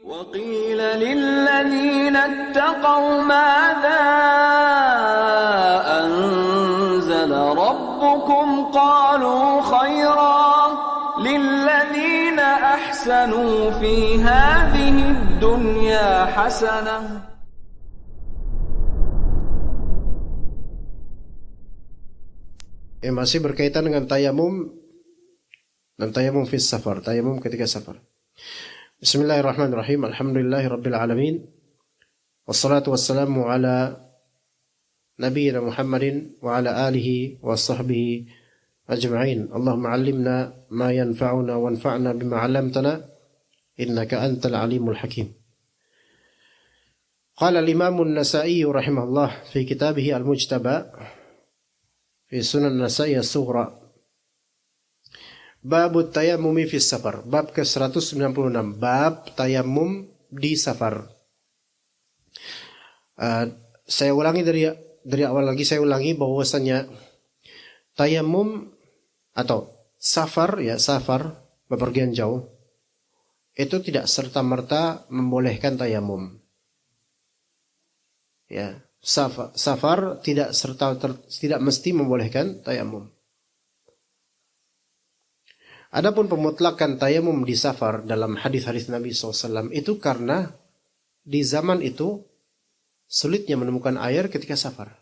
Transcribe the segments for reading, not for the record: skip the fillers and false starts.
وقيل للذين اتقوا ماذا أنزل ربكم قالوا خيرا للذين أحسنوا في هذه الدنيا حسنة. Masih berkaitan dengan tayamum dan tayamum fi safar, tayamum ketika safar. Bismillahirrahmanirrahim. Alhamdulillahirabbil alamin. Wassalatu wassalamu ala nabiyyina Muhammadin wa ala alihi wa sahbihi ajma'in. Allahumma 'allimna ma yanfa'una wanfa'na bima 'allamtana innaka antal alimul hakim. Qala al-Imam an-Nasa'i rahimahullah fi kitabih al-Mujtaba fi Sunan Nasa'i as-Sughra. Bab tayammumi fi safar. Bab ke-196. Bab tayammum di safar. Saya ulangi dari awal lagi, saya ulangi bahwasanya tayammum atau safar, ya safar, bepergian jauh, itu tidak serta-merta membolehkan tayammum. Ya, safar tidak tidak mesti membolehkan tayamum. Adapun pemutlakan tayamum di safar dalam hadis-hadis Nabi SAW itu karena di zaman itu sulitnya menemukan air ketika safar.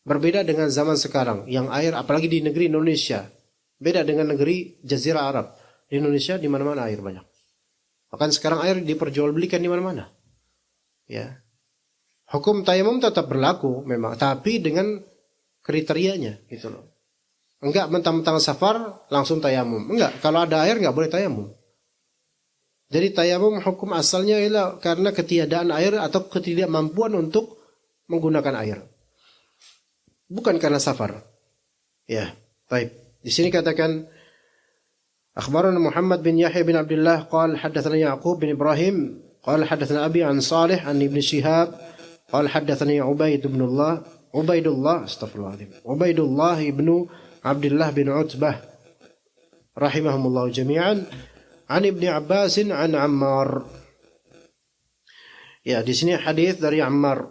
Berbeda dengan zaman sekarang yang air, apalagi di negeri Indonesia, beda dengan negeri Jazirah Arab. Di Indonesia di mana-mana air banyak. Bahkan sekarang air diperjualbelikan di mana-mana. Ya. Hukum tayamum tetap berlaku memang, tapi dengan kriterianya gitu loh. Enggak mentang-mentang safar langsung tayamum. Enggak, kalau ada air enggak boleh tayamum. Jadi tayamum hukum asalnya ialah karena ketiadaan air atau ketidakmampuan untuk menggunakan air. Bukan karena safar. Ya, baik. Di sini katakan akhbarana Muhammad bin Yahya bin Abdullah qala hadatsana Yaqub bin Ibrahim qala hadatsana Abi an Salih an Ibn Shihab قال حدثني عبيد الله ابن عبد الله بن عتبة رحمهم الله جميعا عن ابن عباس عن عمار. Ya, di sini hadis dari Ammar,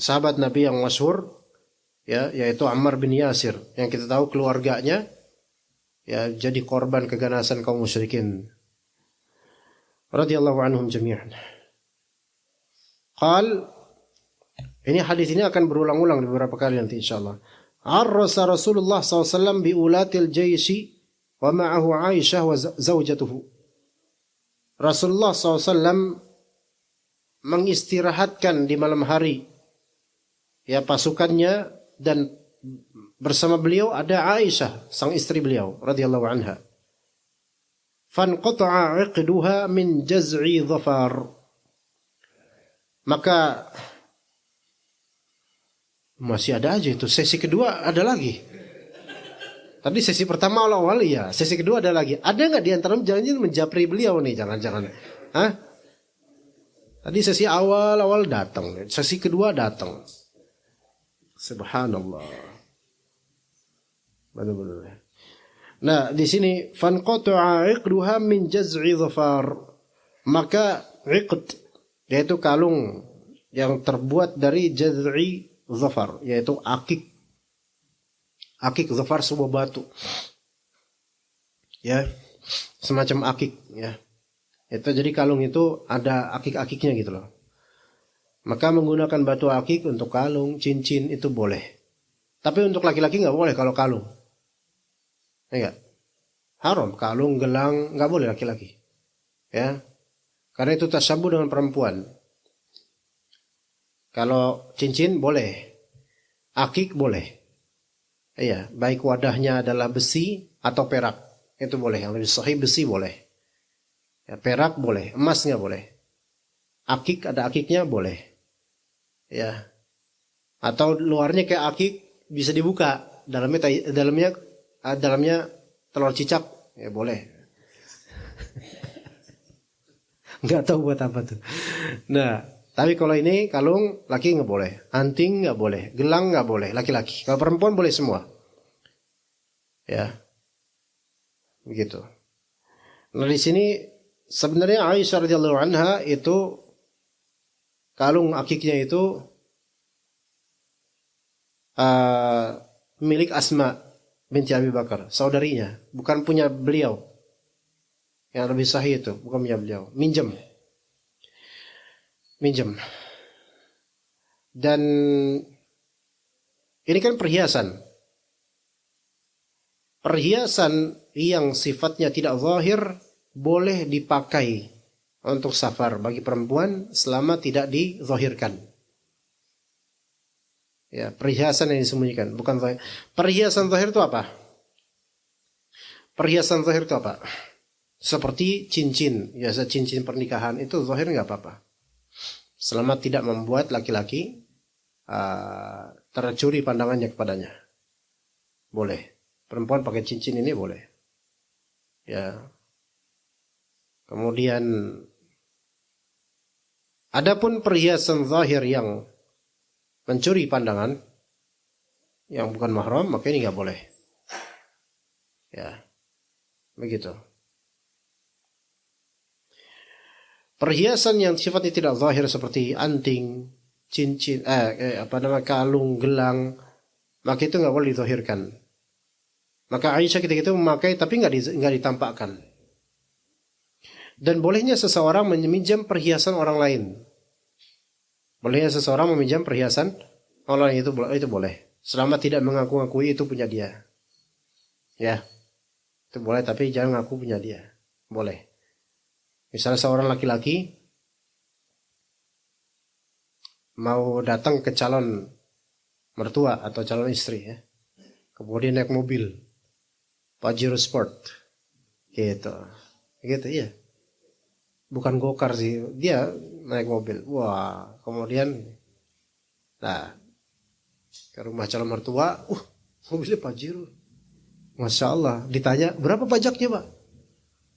sahabat Nabi yang masyhur, ya, yaitu Ammar bin Yasir, yang kita tahu keluarganya ya jadi korban keganasan kaum musyrikin. Radhiyallahu anhum jami'an. Ini hadis ini akan berulang-ulang beberapa kali nanti insyaallah. Arrasa Rasulullah SAW bi ulatil jayshi wa ma'ahu Aisyah wa zawjatuhu. Rasulullah SAW mengistirahatkan di malam hari ya pasukannya, dan bersama beliau ada Aisyah, sang istri beliau radhiyallahu anha. Fanqata'a 'iqduha min jaz'i dhafar. Maka masih ada aja itu. Sesi kedua ada lagi. Tadi sesi pertama awal ya. Sesi kedua ada lagi. Ada nggak di antara jangan-jangan menjapri beliau nih? Jangan-jangan. Hah? Tadi sesi awal datang. Sesi kedua datang. Subhanallah. Benar-benar. Nah, di sini fanqata'a 'iqduha min jaz'i dhafar. Maka 'iqd yaitu kalung yang terbuat dari jaz'i dhafar, yaitu akik. Akik dhafar sebuah batu. Ya, semacam akik ya. Itu jadi kalung itu ada akik-akiknya gitu loh. Maka menggunakan batu akik untuk kalung, cincin itu boleh. Tapi untuk laki-laki enggak boleh kalau kalung. Enggak. Haram kalung, gelang enggak boleh laki-laki. Ya. Karena itu tasyabuh dengan perempuan. Kalau cincin boleh, akik boleh. Iya, baik wadahnya adalah besi atau perak, itu boleh. Yang lebih sahih besi boleh. Ya, perak boleh, emas nggak boleh. Akik ada akiknya boleh. Ya, atau luarnya kayak akik bisa dibuka, dalamnya telur cicak, ya boleh. Nggak tahu buat apa tuh. Nah, tapi kalau ini kalung laki nggak boleh, anting nggak boleh, gelang nggak boleh, laki-laki. Kalau perempuan boleh semua. Ya, begitu. Nah di sini sebenarnya Aisyah radhiyallahu anha itu kalung akiknya itu milik Asma binti Abi Bakar, saudarinya, bukan punya beliau. Yang lebih sahih itu bukan punya beliau, minjem. Dan ini kan perhiasan yang sifatnya tidak zahir boleh dipakai untuk safar bagi perempuan selama tidak dizahirkan. Ya, perhiasan yang disembunyikan, bukan zahir. Perhiasan zahir itu apa? Perhiasan zahir itu apa? Seperti cincin, biasa cincin pernikahan itu zahir nggak apa-apa. Selama tidak membuat laki-laki tercuri pandangannya kepadanya. Boleh. Perempuan pakai cincin ini boleh. Ya. Kemudian adapun perhiasan zahir yang mencuri pandangan yang bukan mahram, maka ini nggak boleh. Ya, begitu. Perhiasan yang sifatnya tidak zahir seperti anting, cincin, kalung, gelang, maka itu nggak boleh dizahirkan. Maka Aisyah ketika itu memakai tapi nggak ditampakkan. Dan bolehnya seseorang meminjam perhiasan orang lain. Bolehnya seseorang meminjam perhiasan orang lain itu boleh. Selama tidak mengaku-ngakui itu punya dia. Ya. Itu boleh tapi jangan ngaku punya dia. Boleh. Misalnya seorang laki-laki mau datang ke calon mertua atau calon istri ya. Kemudian naik mobil Pajero Sport. Gitu. Gitu ya. Bukan gokar sih, dia naik mobil. Wah, kemudian ke rumah calon mertua, mobilnya Pajero. Masya Allah, ditanya, berapa pajaknya Pak?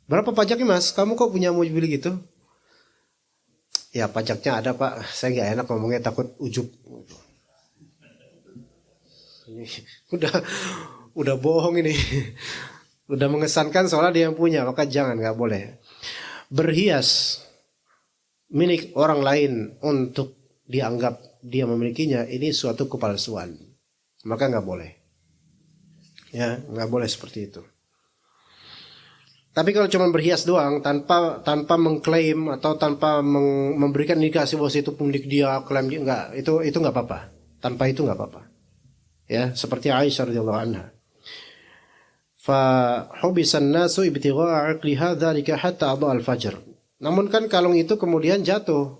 Berapa pajaknya Mas? Kamu kok punya mobil gitu? Ya pajaknya ada Pak, saya gak enak ngomongnya takut ujub. Ini, udah bohong ini. Udah mengesankan soalnya dia yang punya, maka jangan, gak boleh. Berhias milik orang lain untuk dianggap dia memilikinya, ini suatu kepalsuan, maka nggak boleh. Ya, nggak boleh seperti itu. Tapi kalau cuma berhias doang tanpa mengklaim atau tanpa memberikan indikasi bahwa itu milik dia, klaim dia, nggak, itu nggak apa-apa. Tanpa itu nggak apa-apa. Ya, seperti Aisyah radhiyallahu anha. Fahubisan nasu ibtigha'a 'aqliha dzalika hatta adha al-fajr. Namun kan kalung itu kemudian jatuh.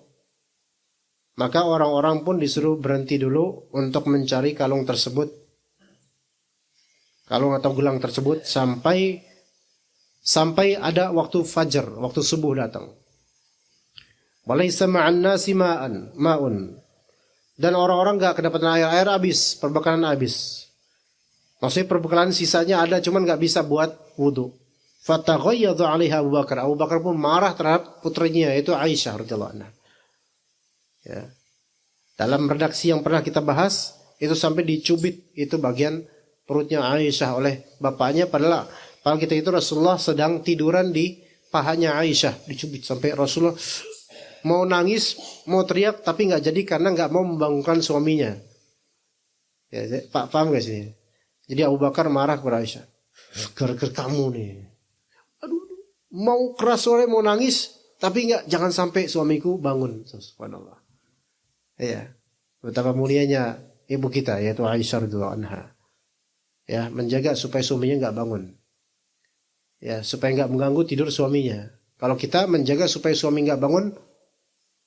Maka orang-orang pun disuruh berhenti dulu untuk mencari kalung tersebut. Kalung atau gelang tersebut sampai ada waktu fajar, waktu subuh datang. Walaysa ma'an nasi ma'un. Dan orang-orang enggak kedapatan air habis, perbekalan habis. Maksudnya perbekalan sisanya ada, cuman nggak bisa buat wudu. Fataghayyadha 'alaiha Abu Bakar. Abu Bakar pun marah terhadap putrinya yaitu Aisyah radhiyallahu anha. Ya. Dalam redaksi yang pernah kita bahas itu sampai dicubit itu bagian perutnya Aisyah oleh bapaknya, padahal kita itu Rasulullah sedang tiduran di pahanya Aisyah, dicubit sampai Rasulullah mau nangis, mau teriak tapi nggak jadi karena nggak mau membangunkan suaminya. Ya, Pak paham gak sih? Jadi Abu Bakar marah kepada Aisyah. Gara-gara kamu nih. Aduh, mau keras suara, mau nangis, tapi jangan sampai suamiku bangun. Subhanallah. Ya, betapa mulianya ibu kita yaitu Aisyah radhiyallahu anha. Ya, menjaga supaya suaminya nggak bangun. Ya, supaya nggak mengganggu tidur suaminya. Kalau kita menjaga supaya suami nggak bangun,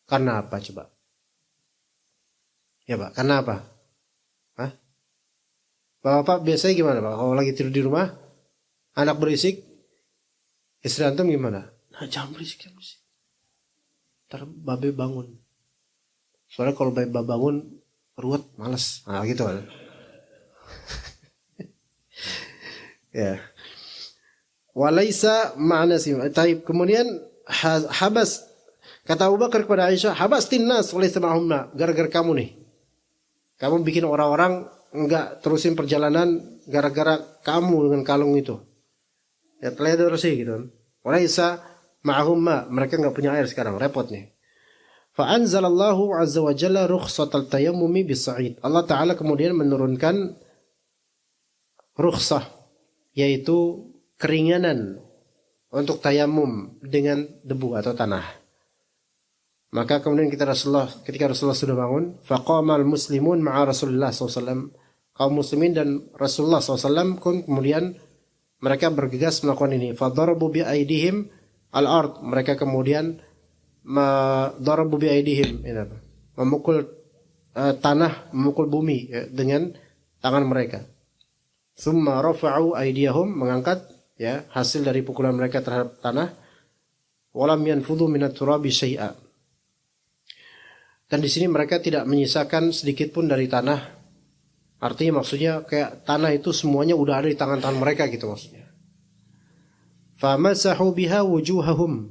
karena apa coba? Ya Pak, karena apa? Bapak biasanya gimana Pak? Kalau lagi tidur di rumah, anak berisik, istri antum gimana? Nah, jangan berisik. Ntar babe bangun. Soalnya kalau babe bangun, ruwet, males. Nah gitu kan. Ya. Walaysa ma'ana sim. Kemudian habas, kata Abu Bakar kepada Aisyah, habastin nas walaysa ma'humna. Gara-gara kamu nih. Kamu bikin orang-orang enggak terusin perjalanan gara-gara kamu dengan kalung itu. Ya teledor sih gitu. Walaysa ma'ahum ma, mereka nggak punya air sekarang, repot nih. Fa anzalallahu azza wa jalla rukhsatal tayammumi bis-sa'id. Allah Ta'ala kemudian menurunkan rukhsah, yaitu keringanan untuk tayamum dengan debu atau tanah. Maka kemudian ketika Rasulullah sudah bangun, faqamal muslimun ma'a Rasulullah SAW. Kaum muslimin dan Rasulullah SAW kemudian mereka bergegas melakukan ini. Fadarabu bi aidihim al-ard. Mereka kemudian darabu bi aidihim, memukul tanah, memukul bumi ya, dengan tangan mereka. Tsumma rafa'u aydiyahum, mengangkat ya hasil dari pukulan mereka terhadap tanah. Walam yanfudhu minat turabi syai'a. Dan di sini mereka tidak menyisakan sedikit pun dari tanah. Artinya maksudnya kayak tanah itu semuanya udah ada di tangan-tangan mereka gitu maksudnya. Famasahu biha wujuhahum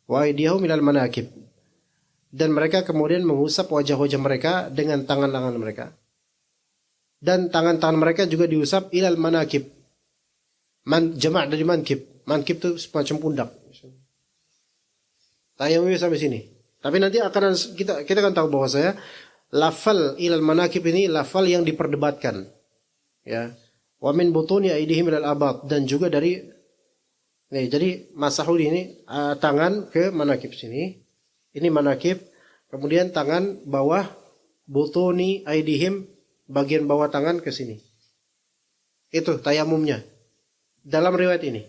wa aydiyahum ilal manakib. Dan mereka kemudian mengusap wajah-wajah mereka dengan tangan-tangan mereka. Dan tangan-tangan mereka juga diusap ilal manakib. Jama' dari mankib. Mankib itu semacam pundak. Tayamum sampai sini. Tapi nanti akan kita akan tahu bahwa lafal ilal manakib ini lafal yang diperdebatkan. Ya. Wa min butuni aydihim ilal abad, dan juga dari nih, jadi masahul ini tangan ke manakib sini. Ini manakib, kemudian tangan bawah butuni aydihim, bagian bawah tangan ke sini. Itu tayamumnya dalam riwayat ini.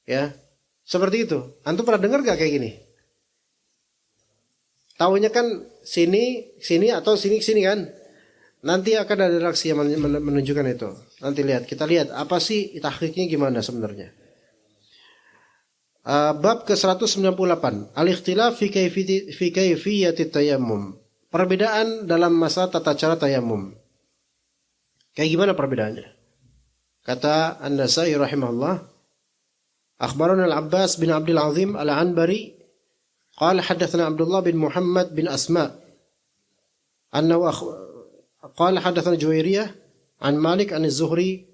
Ya. Seperti itu. Antum pernah dengar gak kayak gini? Tahunya kan sini atau sini kan. Nanti akan ada reaksi yang menunjukkan itu. Nanti kita lihat apa sih tahqiqnya gimana sebenarnya. Bab ke-198, al-ikhtilaf fi kayfiyati tayammum. Perbedaan dalam masalah tata cara tayamum. Kayak gimana perbedaannya? Kata An-Nasai rahimahullah, akhbarana Al-Abbas bin Abdul Azim Al-Anbari قال حدثنا عبد الله بن محمد بن أسماء أنه قال حدثنا جويرية عن مالك عن الزهري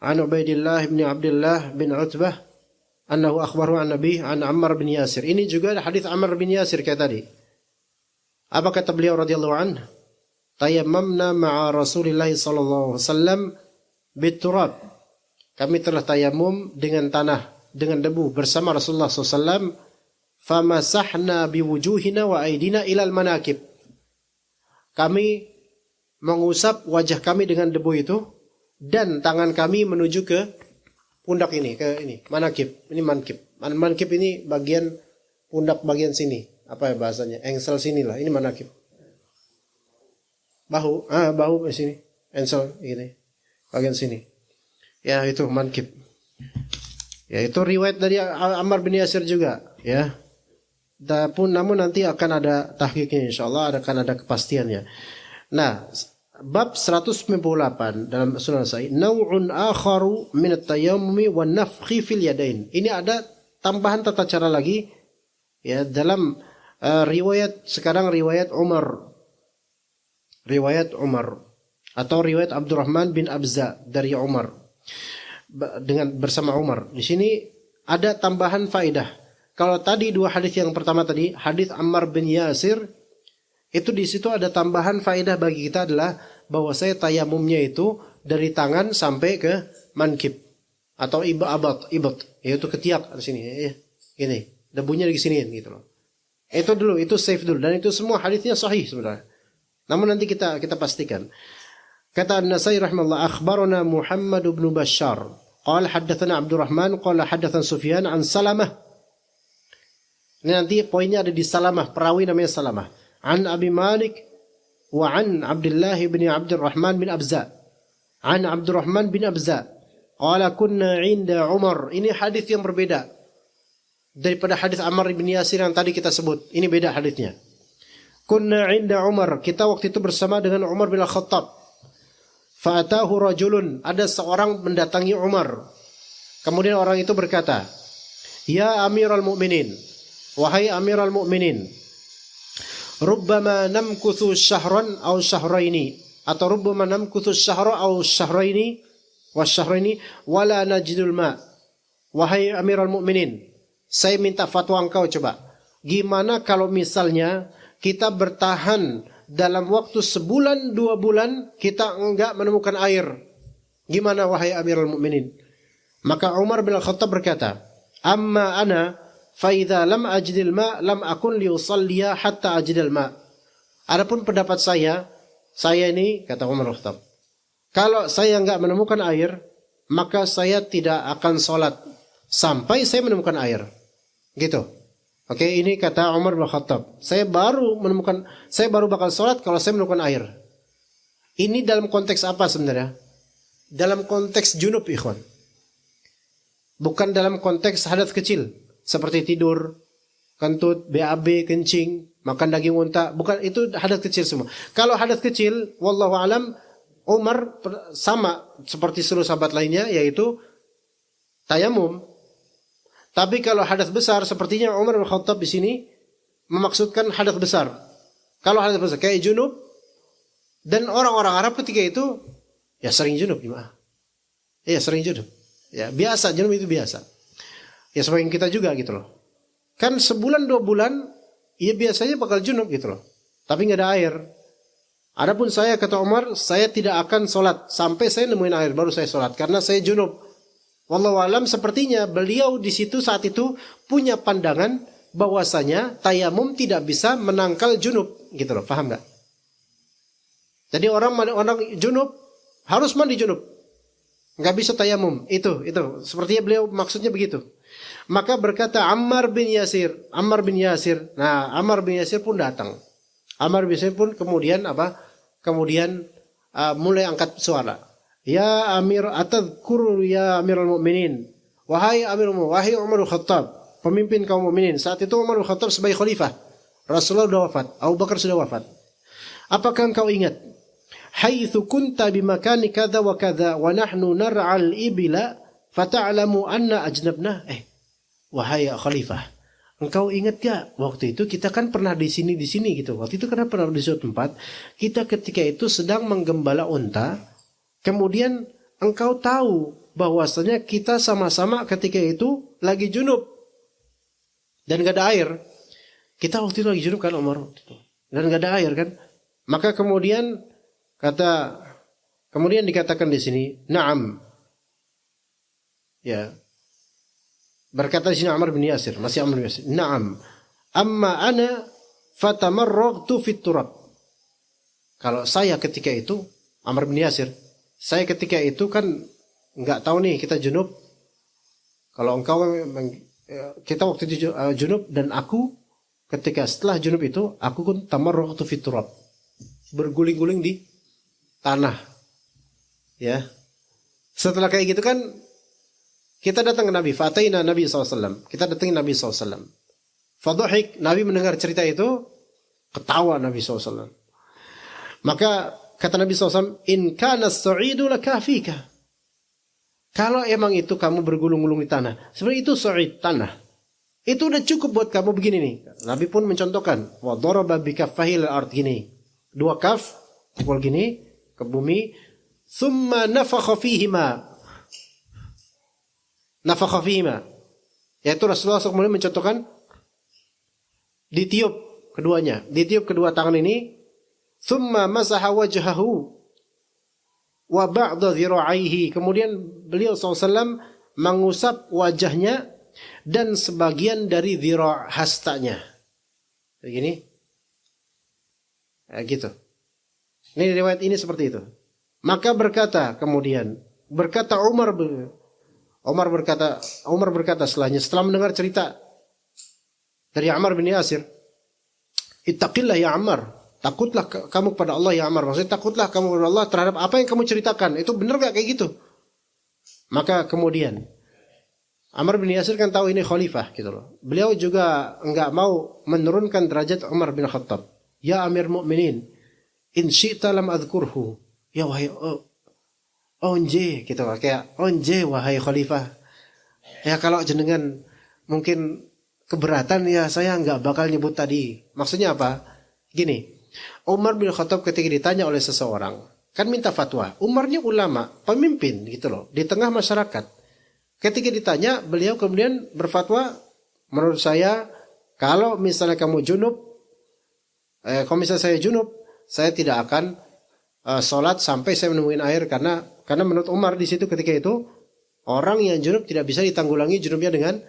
عن عبيد الله بن عبد الله بن عتبة أنه أخبره عن نبيه عن عمر بن ياسر. Ini juga hadis Ammar bin Yasir kayak tadi. Apa kata beliau radhiyallahu anhu? Tayammamna ma'a Rasulillah sallallahu alaihi wasallam biturab. Kami telah tayamum dengan tanah, dengan debu bersama Rasulullah sallallahu alaihi wasallam. Famasahna biwujuhina wa aidina ilal manakib. Kami mengusap wajah kami dengan debu itu dan tangan kami menuju ke pundak ini, ke ini, manakib. Ini mankib. Mankib ini bagian pundak bagian sini. Apa ya bahasanya? Engsel sinilah. Ini manakib. Bahu sini. Engsel ini. Bagian sini. Ya, itu mankib. Ya, itu riwayat dari Ammar bin Yasir juga, ya. Namun nanti akan ada tahqiqnya insyaallah, akan ada kepastiannya. Nah, bab 198 dalam Sunan Nasa'i, nau'un akharu min at-tayammumi wan nafkhi fil yadain. Ini ada tambahan tata cara lagi ya dalam riwayat Umar. Riwayat Umar atau riwayat Abdurrahman bin Abza dari Umar bersama Umar. Di sini ada tambahan faedah. Kalau tadi dua hadis yang pertama tadi, hadis Ammar bin Yasir, itu di situ ada tambahan faedah bagi kita adalah bahwa tayamumnya itu dari tangan sampai ke mankib atau ibat, yaitu ketiak di sini, ini debunya di sini gitu loh. Itu dulu, itu safe dulu, dan itu semua hadisnya sahih sebenarnya. Namun nanti kita pastikan. Kata An-Nasai rahimahullah, akhbarana Muhammad bin Bashar, qala haddatsana Abdurrahman, qala haddatsana Sufyan an Salamah. Ini nanti poinnya ada di Salamah, perawi namanya Salamah. An Abi Malik wa an Abdullah bin Abdurrahman bin Abza. An Abdurrahman bin Abza. Qala kunna 'inda Umar. Ini hadis yang berbeda daripada hadis Ammar bin Yasir yang tadi kita sebut. Ini beda hadisnya. Kunna 'inda Umar. Kita waktu itu bersama dengan Umar bin Al-Khattab. Fa'atahu rajulun. Ada seorang mendatangi Umar. Kemudian orang itu berkata, "Ya Amirul Mukminin, wahai Amirul Mukminin, rubbama namkuthu syahran aw syahraini, atau rubbama namkuthu syahra aw syahraini wala najidul ma." Wahai Amirul Mukminin, Saya minta fatwa engkau coba. Gimana kalau misalnya kita bertahan dalam waktu sebulan 2 bulan kita enggak menemukan air? Gimana wahai Amirul Mukminin? Maka Umar bin Khattab berkata, "Amma ana fa idza lam ajidil ma lam akun liusalliya hatta ajidal ma." Adapun pendapat saya ini kata Umar bin Khattab, kalau saya enggak menemukan air, maka saya tidak akan sholat sampai saya menemukan air. Gitu. Oke, ini kata Umar bin Khattab. Saya baru bakal sholat kalau saya menemukan air. Ini dalam konteks apa sebenarnya? Dalam konteks junub, ikhwan. Bukan dalam konteks hadas kecil. Seperti tidur, kentut, BAB, kencing, makan daging unta. Bukan, itu hadas kecil semua. Kalau hadas kecil, wallahu alam, Umar sama seperti seluruh sahabat lainnya, yaitu tayamum. Tapi kalau hadas besar, sepertinya Umar bin Khattab di sini memaksudkan hadas besar. Kalau hadas besar kayak junub, dan orang-orang Arab ketika itu ya sering junub, gimana? Ya sering junub. Ya biasa, junub itu biasa. Ya sebagian kita juga gitu loh. Kan sebulan 2 bulan, ya biasanya bakal junub gitu loh. Tapi nggak ada air. Adapun saya kata Umar, saya tidak akan sholat sampai saya nemuin air baru saya sholat karena saya junub. Wallahu alam, sepertinya beliau di situ saat itu punya pandangan bahwasanya tayamum tidak bisa menangkal junub, gitu loh, paham nggak? Jadi orang junub harus mandi junub, nggak bisa tayamum. Itu sepertinya beliau maksudnya begitu. Maka berkata Ammar bin Yasir. Nah, Ammar bin Yasir pun datang. Ammar bin Yasir pun kemudian mulai angkat suara. Ya Amir, atadhkuru ya Amirul Mukminin. Wahai Amirul Mukminin, wahai Umar bin Khattab, pemimpin kaum mukminin. Saat itu Umar bin Khattab sebagai khalifah. Rasulullah sudah wafat, Abu Bakar sudah wafat. Apakah engkau ingat? Haitsu kunta bimakani kadza wa kadza wa nahnu nar'al ibila fata'lamu anna ajnabna. Wahai khalifah, engkau ingat gak waktu itu kita kan pernah di sini gitu. Waktu itu karena pernah di suatu tempat, kita ketika itu sedang menggembala unta. Kemudian engkau tahu bahwasanya kita sama-sama ketika itu lagi junub dan gak ada air. Kita waktu itu lagi junub kan Umar, dan gak ada air kan. Maka kemudian dikatakan di sini, na'am. Ya. Berkata di sini Ammar bin Yasir, masih Ammar bin Yasir. Na'am. Amma ana fatamarragtu fit turab. Kalau saya ketika itu, Ammar bin Yasir, saya ketika itu kan nggak tahu nih kita junub. Kalau engkau kita waktu itu junub dan aku ketika setelah junub itu aku pun tamarragtu fit turab. Berguling-guling di tanah. Ya. Setelah kayak gitu kan kita datang ke Nabi, fataina Nabi SAW. Kita datangi Nabi SAW. Fadhahik, Nabi mendengar cerita itu, ketawa Nabi SAW. Maka kata Nabi SAW, in kana as-sa'idu lakafika. Kalau emang itu kamu bergulung-gulung di tanah, sebenarnya itu sa'id, tanah. Itu udah cukup buat kamu begini nih. Nabi pun mencontohkan, wa daraba bi kaffaihi al-ard, gini. 2 kaf, pukul gini ke bumi, thumma nafakha fihima. Yaitu Rasulullah SAW mencontohkan ditiup keduanya, ditiup kedua tangan ini, thumma masaha wajhahu wa ba'da dhira'aihi. Kemudian beliau SAW mengusap wajahnya dan sebagian dari dhira' hastanya. Begini. Gitu. Ini riwayat ini seperti itu. Maka berkata Umar berkata setelahnya, setelah mendengar cerita dari Ammar bin Yasir, ittaqillah ya Ammar, takutlah kamu kepada Allah ya Ammar. Maksudnya takutlah kamu kepada Allah terhadap apa yang kamu ceritakan. Itu benar gak kayak gitu? Maka kemudian Ammar bin Yasir kan tahu ini khalifah gitu loh. Beliau juga enggak mau menurunkan derajat Umar bin Khattab. Ya Amir Mukminin, in syi'ta lam adhkurhu. Ya wahai onje gitu loh, kayak onje wahai khalifah. Ya kalau jenengan mungkin keberatan ya saya enggak bakal nyebut tadi. Maksudnya apa? Gini, Umar bin Khattab ketika ditanya oleh seseorang, kan minta fatwa. Umarnya ulama, pemimpin gitu loh, di tengah masyarakat. Ketika ditanya, beliau kemudian berfatwa menurut saya kalau misalnya kamu junub, kalau misalnya saya junub, saya tidak akan sholat sampai saya menemukan air, karena menurut Umar di situ ketika itu orang yang junub tidak bisa ditanggulangi junubnya dengan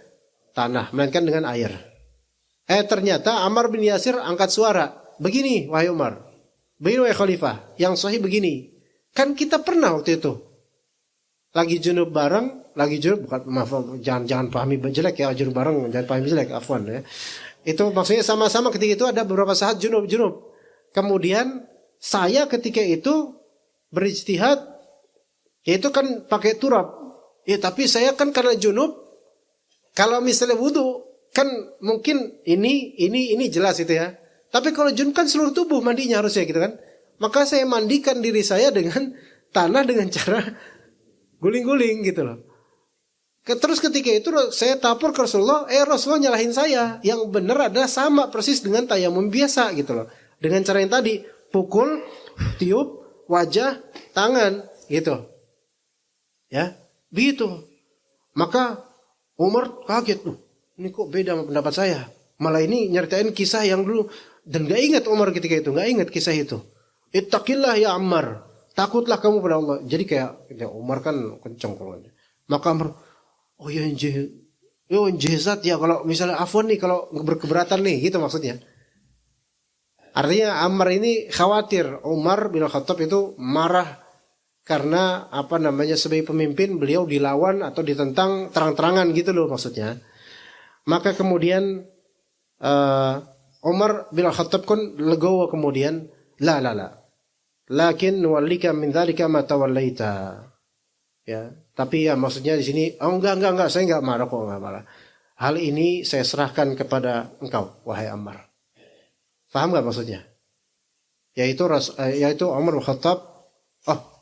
tanah, melainkan dengan air. Ternyata Ammar bin Yasir angkat suara, begini wahai Umar, begini wahai Khalifah, yang sahih begini. Kan kita pernah waktu itu lagi junub bareng, jangan pahami jelek ya, junub bareng jangan pahami jelek, afwan ya. Itu maksudnya sama-sama ketika itu ada beberapa saat junub. Kemudian saya ketika itu berijtihad, yaitu kan pakai turab. Ya tapi saya kan karena junub, kalau misalnya wudu kan mungkin ini jelas itu ya. Tapi kalau junub kan seluruh tubuh mandinya harusnya gitu kan. Maka saya mandikan diri saya dengan tanah dengan cara guling-guling gitu loh. Terus ketika itu saya tapor ke Rasulullah, Rasulullah nyalahin saya. Yang benar adalah sama persis dengan tayamum biasa gitu loh. Dengan cara yang tadi, pukul, tiup, wajah, tangan gitu. Ya, begitu. Maka Umar kaget, ini kok beda sama pendapat saya. Malah ini nyeritain kisah yang dulu, dan gak ingat Umar ketika itu, gak ingat kisah itu. Ittaqillah ya Ammar, takutlah kamu pada Allah. Jadi kayak Umar kan kenceng kalau. Maka Ammar, oh ya jihad ya, kalau misalnya afwan nih kalau berkeberatan nih, gitu maksudnya. Artinya Ammar ini khawatir Umar bin Khattab itu marah karena sebagai pemimpin beliau dilawan atau ditentang terang-terangan gitu loh maksudnya. Maka kemudian Umar bin Khattab kan legowo kemudian, la. Lakin nuwallika min dzalika ma tawallaita. Ya, tapi ya maksudnya di sini enggak, saya enggak marah kok, enggak marah. Hal ini saya serahkan kepada engkau wahai Ammar. Paham enggak maksudnya? Yaitu Umar bin Khattab,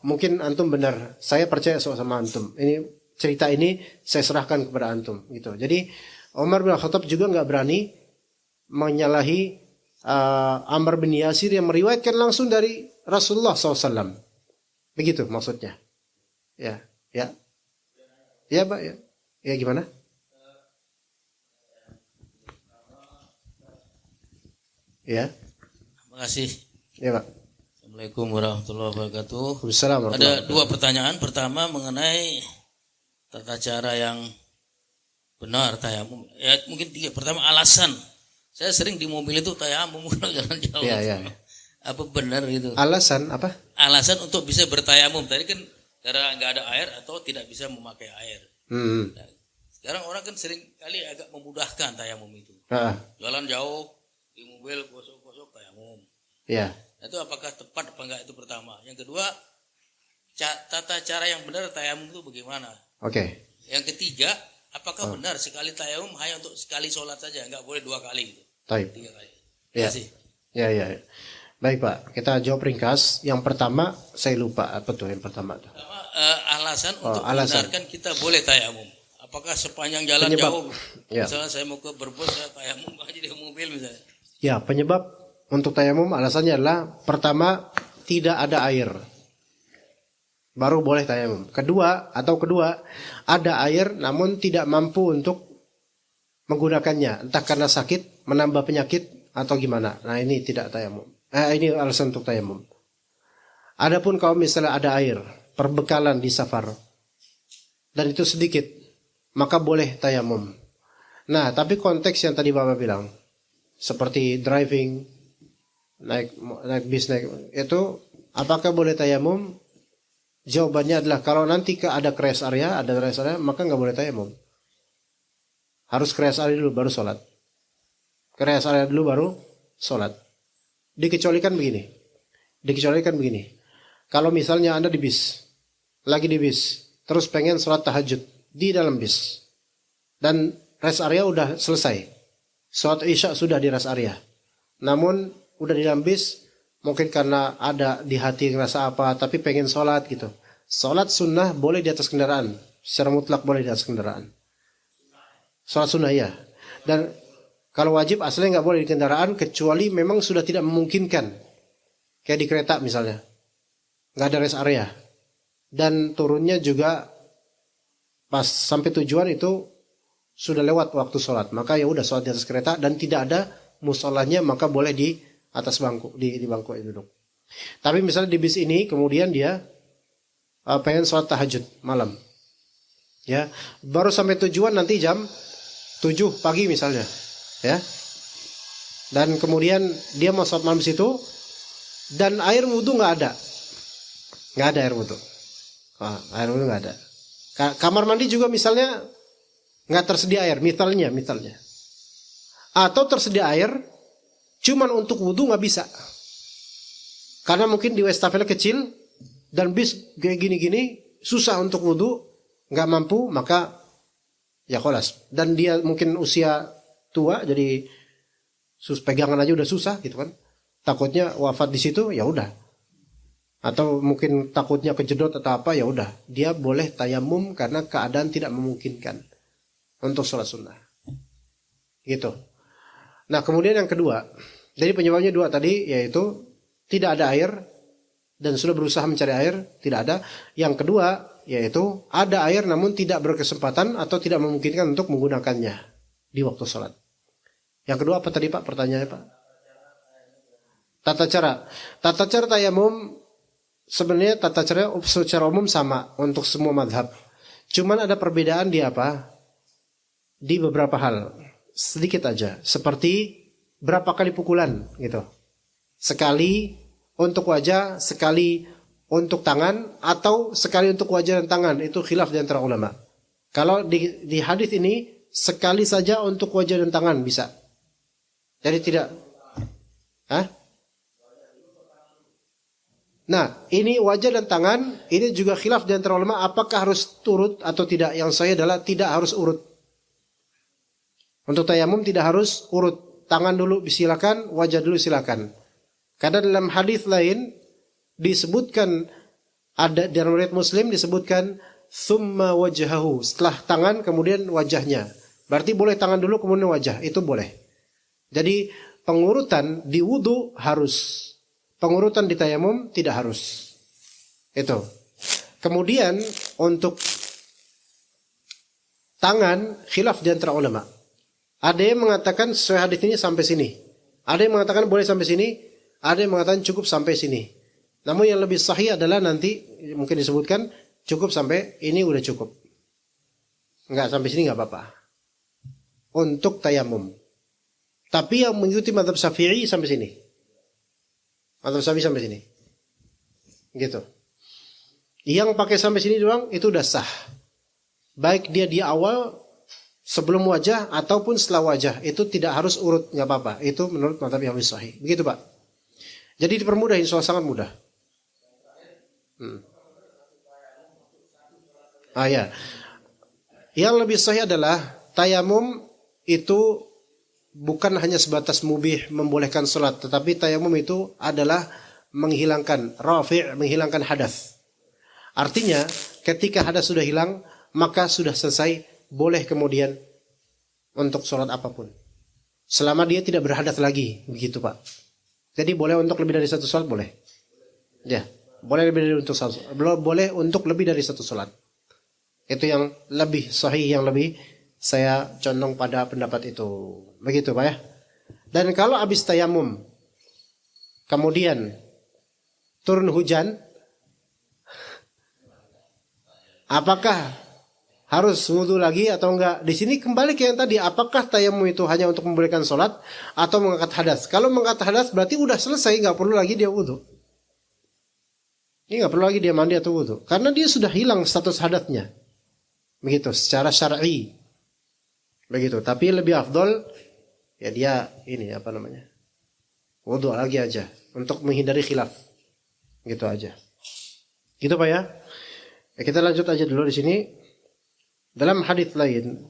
mungkin antum benar, saya percaya sama antum. Ini cerita ini saya serahkan kepada antum gitu. Jadi Umar bin Khattab juga enggak berani menyalahi Ammar bin Yasir yang meriwayatkan langsung dari Rasulullah SAW. Begitu maksudnya. Ya, Pak. Ya gimana? Ya. Terima kasih. Ya, Pak. Assalamualaikum warahmatullahi wabarakatuh. Waalaikumsalam. Ada dua pertanyaan. Pertama mengenai tata cara yang benar tayamum. Ya mungkin tiga. Pertama alasan. Saya sering di mobil itu tayamum jalan jauh. Ya. Apa benar itu? Alasan apa? Alasan untuk bisa bertayamum. Tadi kan karena nggak ada air atau tidak bisa memakai air. Nah, sekarang orang kan sering kali agak memudahkan tayamum itu. Jalan jauh di mobil gosok-gosok tayamum. Ya. Itu apakah tepat apa enggak, itu pertama. Yang kedua, tata cara yang benar tayamum itu bagaimana? Oke. Yang ketiga, apakah benar sekali tayamum hanya untuk sekali sholat saja, enggak boleh 2 kali gitu? Taib. 3 kali. Ya. Terima kasih. Ya. Baik Pak, kita jawab ringkas. Yang pertama saya lupa apa tuh yang pertama tuh. Alasan untuk membenarkan kita boleh tayamum. Apakah sepanjang jalan jauh? Ya. Misalnya saya mau ke Brebes, saya tayamum aja di mobil misalnya. Ya, penyebab untuk tayamum alasannya adalah pertama tidak ada air. Baru boleh tayamum. Kedua ada air namun tidak mampu untuk menggunakannya, entah karena sakit, menambah penyakit atau gimana. Nah, ini tidak tayamum. Ini alasan untuk tayamum. Adapun kalau misalnya ada air, perbekalan di safar, dan itu sedikit, maka boleh tayamum. Nah, tapi konteks yang tadi Bapak bilang, seperti driving, naik bis, itu apakah boleh tayamum? Jawabannya adalah kalau nanti ada rest area, maka nggak boleh tayamum. Harus ke rest area dulu baru sholat. Ke rest area dulu baru sholat. Dikecualikan begini. Kalau misalnya Anda lagi di bis, terus pengen sholat tahajud di dalam bis, dan rest area udah selesai, sholat isya sudah di rest area, namun udah di dalam bis, mungkin karena ada di hati ngerasa apa, tapi pengen sholat gitu. Sholat sunnah boleh di atas kendaraan, secara mutlak boleh di atas kendaraan. Sholat sunnah ya. Dan kalau wajib aslinya nggak boleh di kendaraan kecuali memang sudah tidak memungkinkan. Kayak di kereta misalnya, nggak ada rest area, dan turunnya juga pas sampai tujuan itu sudah lewat waktu sholat, maka ya udah sholat di atas kereta dan tidak ada musolanya, maka boleh di atas bangku, di bangku duduk. Tapi misalnya di bis ini kemudian dia pengen sholat tahajud malam, ya baru sampai tujuan nanti jam 7 pagi misalnya, ya, dan kemudian dia mau sholat malam situ dan air wudhu nggak ada air wudhu, air wudhu nggak ada. Kamar mandi juga misalnya nggak tersedia air, misalnya, atau tersedia air cuman untuk wudhu nggak bisa, karena mungkin di Westafel kecil dan bis kayak gini susah untuk wudhu, nggak mampu, maka ya kholas. Dan dia mungkin usia tua, jadi pegangan aja udah susah gitu kan, takutnya wafat di situ, ya udah. Atau mungkin takutnya kejedot atau apa, ya udah, dia boleh tayamum karena keadaan tidak memungkinkan untuk sholat sunnah. Gitu. Nah kemudian yang kedua, jadi penyebabnya dua tadi, yaitu tidak ada air dan sudah berusaha mencari air, tidak ada. Yang kedua yaitu ada air namun tidak berkesempatan atau tidak memungkinkan untuk menggunakannya di waktu sholat. Yang kedua apa tadi Pak pertanyaannya Pak? Tata cara tayamum sebenarnya tata cara secara umum sama untuk semua mazhab. Cuman ada perbedaan di apa? Di beberapa hal. Sedikit aja. Seperti berapa kali pukulan gitu. Sekali untuk wajah, sekali untuk tangan, atau sekali untuk wajah dan tangan. Itu khilaf di antara ulama. Kalau di hadis ini sekali saja untuk wajah dan tangan bisa. Jadi tidak. Hah? Nah, ini wajah dan tangan, ini juga khilaf di antara ulama apakah harus urut atau tidak. Yang saya adalah tidak harus urut. Untuk tayamum tidak harus urut. Tangan dulu silakan, wajah dulu silakan. Karena dalam hadis lain disebutkan, ada dalam riwayat Muslim disebutkan summa wajhahu, setelah tangan kemudian wajahnya. Berarti boleh tangan dulu kemudian wajah, itu boleh. Jadi pengurutan di wudu harus. Pengurutan di tayamum tidak harus. Itu. Kemudian untuk tangan khilaf di antara ulama. Ada yang mengatakan sesuai hadis ini sampai sini. Ada yang mengatakan boleh sampai sini. Ada yang mengatakan cukup sampai sini. Namun yang lebih sahih adalah nanti mungkin disebutkan cukup sampai ini udah cukup. Enggak sampai sini enggak apa-apa. Untuk tayamum. Tapi yang mengikuti mazhab Syafi'i sampai sini. Mazhab Syafi'i sampai sini. Gitu. Yang pakai sampai sini doang itu udah sah. Baik dia di awal sebelum wajah ataupun setelah wajah, itu tidak harus urut, enggak apa-apa. Itu menurut mazhab yang sahih. Begitu, Pak. Jadi dipermudah, insya Allah sangat mudah. Ya. Yang lebih sahih adalah tayamum itu bukan hanya sebatas mubih membolehkan sholat, tetapi tayamum itu adalah menghilangkan rafi', menghilangkan hadas. Artinya ketika hadas sudah hilang, maka sudah selesai, boleh kemudian untuk sholat apapun. Selama dia tidak berhadas lagi, begitu Pak. Jadi boleh untuk lebih dari satu sholat boleh. Ya, boleh lebih dari untuk satu. Boleh untuk lebih dari satu sholat. Itu yang lebih sahih, yang lebih saya condong pada pendapat itu. Begitu Pak ya. Dan kalau habis tayamum, kemudian turun hujan, apakah harus wudu lagi atau enggak? Di sini kembali ke yang tadi, apakah tayamum itu hanya untuk membolehkan sholat atau mengangkat hadas? Kalau mengangkat hadas berarti udah selesai, nggak perlu lagi dia wudu. Ini nggak perlu lagi dia mandi atau wudu, karena dia sudah hilang status hadasnya. Begitu, secara syar'i. Begitu. Tapi lebih afdol ya dia ini apa namanya? Wudu lagi aja untuk menghindari khilaf. Gitu aja. Gitu Pak ya. Kita lanjut aja dulu di sini. Dalam hadis lain,